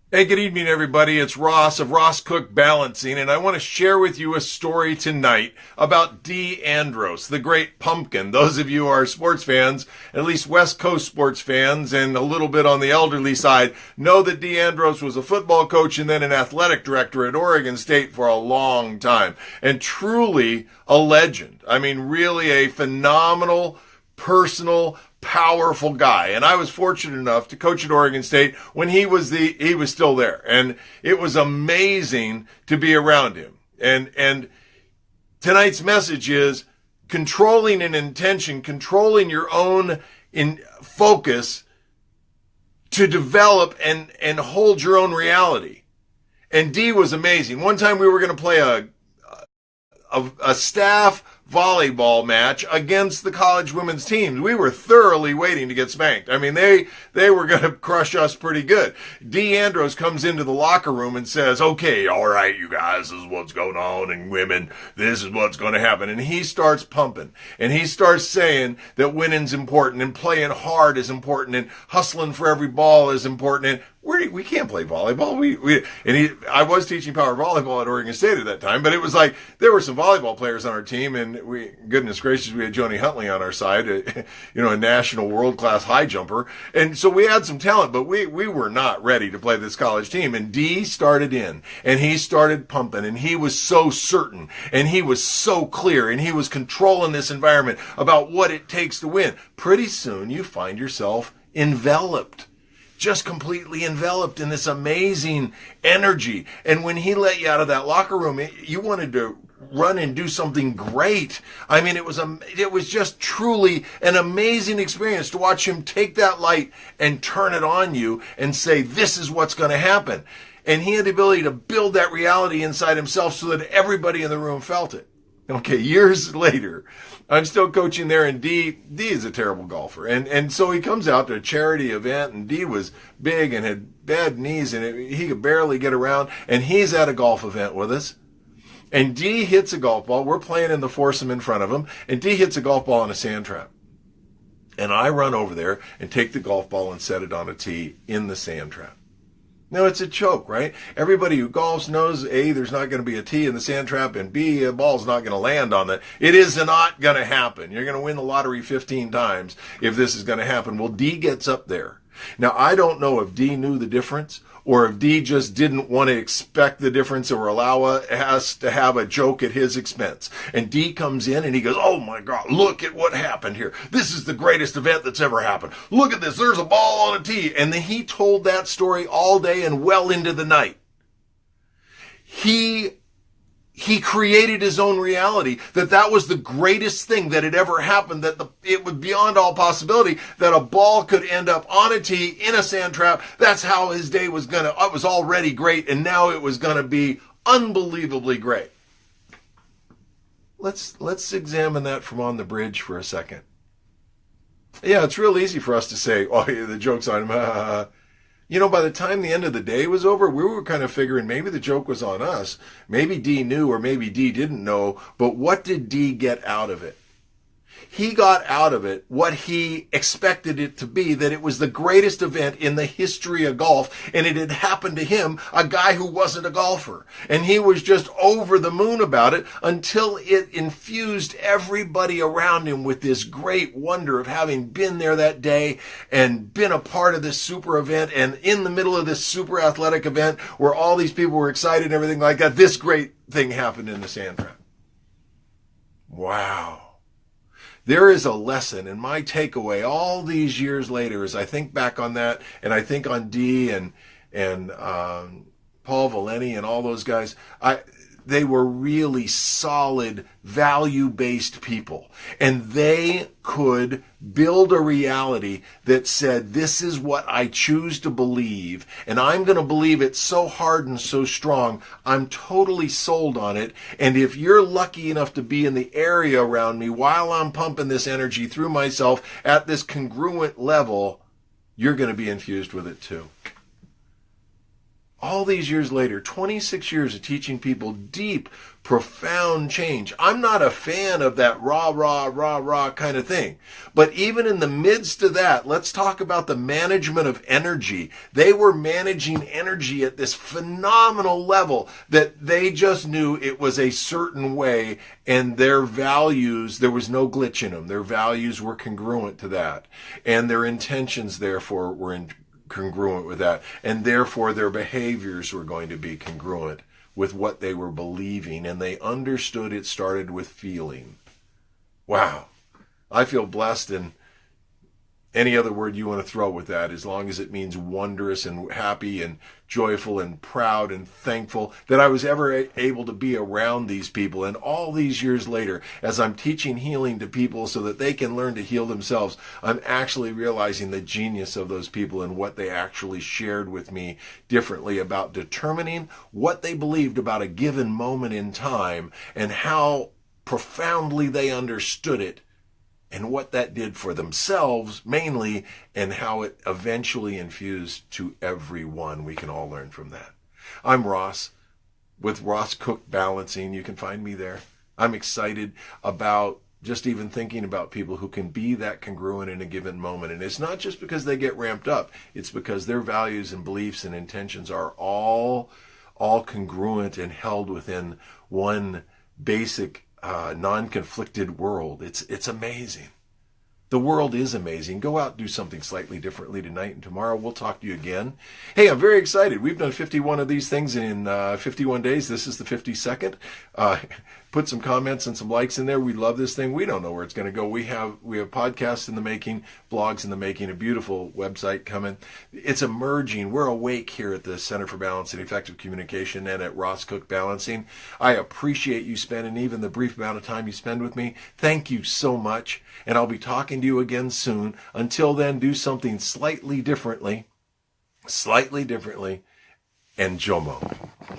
Hey, good evening, everybody. It's Ross of Ross Cook Balancing, and I want to share with you a story tonight about Dee Andros, the great pumpkin. Those of you who are sports fans, at least West Coast sports fans, and a little bit on the elderly side, know that Dee Andros was a football coach and then an athletic director at Oregon State for a long time, and truly a legend. I mean, really a phenomenal, personal, powerful guy. And I was fortunate enough to coach at Oregon State when he was still there. And it was amazing to be around him. And tonight's message is controlling an intention, controlling your own focus to develop and hold your own reality. And Dee was amazing. One time we were going to play a staff volleyball match against the college women's teams. We were thoroughly waiting to get spanked. I mean, they were going to crush us pretty good. Dee Andros comes into the locker room and says, okay, all right, you guys, this is what's going on, and women, this is what's going to happen. And he starts pumping, and he starts saying that winning's important, and playing hard is important, and hustling for every ball is important, and we can't play volleyball. I was teaching power volleyball at Oregon State at that time, but it was like there were some volleyball players on our team, and goodness gracious, we had Joni Huntley on our side, a national world-class high jumper, and so we had some talent, but we were not ready to play this college team. And Dee started in, and he started pumping, and he was so certain, and he was so clear, and he was controlling this environment about what it takes to win. Pretty soon, you find yourself enveloped. Just completely enveloped in this amazing energy. And when he let you out of that locker room, you wanted to run and do something great. I mean, it was just truly an amazing experience to watch him take that light and turn it on you and say, this is what's going to happen. And he had the ability to build that reality inside himself so that everybody in the room felt it. Okay, years later, I'm still coaching there, and Dee is a terrible golfer. And so he comes out to a charity event, and Dee was big and had bad knees, and he could barely get around, and he's at a golf event with us. And Dee hits a golf ball. We're playing in the foursome in front of him, and Dee hits a golf ball on a sand trap. And I run over there and take the golf ball and set it on a tee in the sand trap. No, it's a joke, right? Everybody who golfs knows, A, there's not going to be a tee in the sand trap, and B, a ball's not going to land on it. It is not going to happen. You're going to win the lottery 15 times if this is going to happen. Well, Dee gets up there. Now, I don't know if Dee knew the difference or if Dee just didn't want to expect the difference or allow us to have a joke at his expense. And Dee comes in and he goes, oh my God, look at what happened here. This is the greatest event that's ever happened. Look at this. There's a ball on a tee. And then he told that story all day and well into the night. He created his own reality, that was the greatest thing that had ever happened, that it was beyond all possibility that a ball could end up on a tee in a sand trap. That's how his day was it was already great, and now it was going to be unbelievably great. Let's examine that from on the bridge for a second. Yeah, it's real easy for us to say, oh, yeah, the joke's on him. By the time the end of the day was over, we were kind of figuring maybe the joke was on us. Maybe Dee knew or maybe Dee didn't know, but what did Dee get out of it? He got out of it what he expected it to be, that it was the greatest event in the history of golf, and it had happened to him, a guy who wasn't a golfer. And he was just over the moon about it until it infused everybody around him with this great wonder of having been there that day and been a part of this super event, and in the middle of this super athletic event where all these people were excited and everything like that, this great thing happened in the sand trap. Wow. There is a lesson, and my takeaway all these years later as I think back on that, and I think on Dee and Paul Valeni and all those guys, they were really solid, value-based people. And they could build a reality that said, this is what I choose to believe, and I'm going to believe it so hard and so strong, I'm totally sold on it. And if you're lucky enough to be in the area around me while I'm pumping this energy through myself at this congruent level, you're going to be infused with it too. all these years later, 26 years of teaching people deep, profound change. I'm not a fan of that rah, rah, rah, rah kind of thing. But even in the midst of that, let's talk about the management of energy. They were managing energy at this phenomenal level that they just knew it was a certain way, and their values, there was no glitch in them. Their values were congruent to that. And their intentions, therefore, were congruent with that, and therefore their behaviors were going to be congruent with what they were believing, and they understood it started with feeling. Wow. I feel blessed, and any other word you want to throw with that, as long as it means wondrous and happy and joyful and proud and thankful that I was ever able to be around these people. And all these years later, as I'm teaching healing to people so that they can learn to heal themselves, I'm actually realizing the genius of those people and what they actually shared with me differently about determining what they believed about a given moment in time and how profoundly they understood it, and what that did for themselves mainly, and how it eventually infused to everyone. We can all learn from that. I'm Ross with Ross Cook Balancing. You can find me there. I'm excited about just even thinking about people who can be that congruent in a given moment. And it's not just because they get ramped up. It's because their values and beliefs and intentions are all congruent and held within one basic non-conflicted world. It's amazing. The world is amazing. Go out and do something slightly differently tonight, and tomorrow we'll talk to you again. Hey, I'm very excited. We've done 51 of these things in 51 days. This is the 52nd. Put some comments and some likes in there. We love this thing. We don't know where it's going to go. We have podcasts in the making, blogs in the making, a beautiful website coming. It's emerging. We're awake here at the Center for Balance and Effective Communication and at Ross Cook Balancing. I appreciate you spending even the brief amount of time you spend with me. Thank you so much. And I'll be talking to you again soon. Until then, do something slightly differently, and Jomo.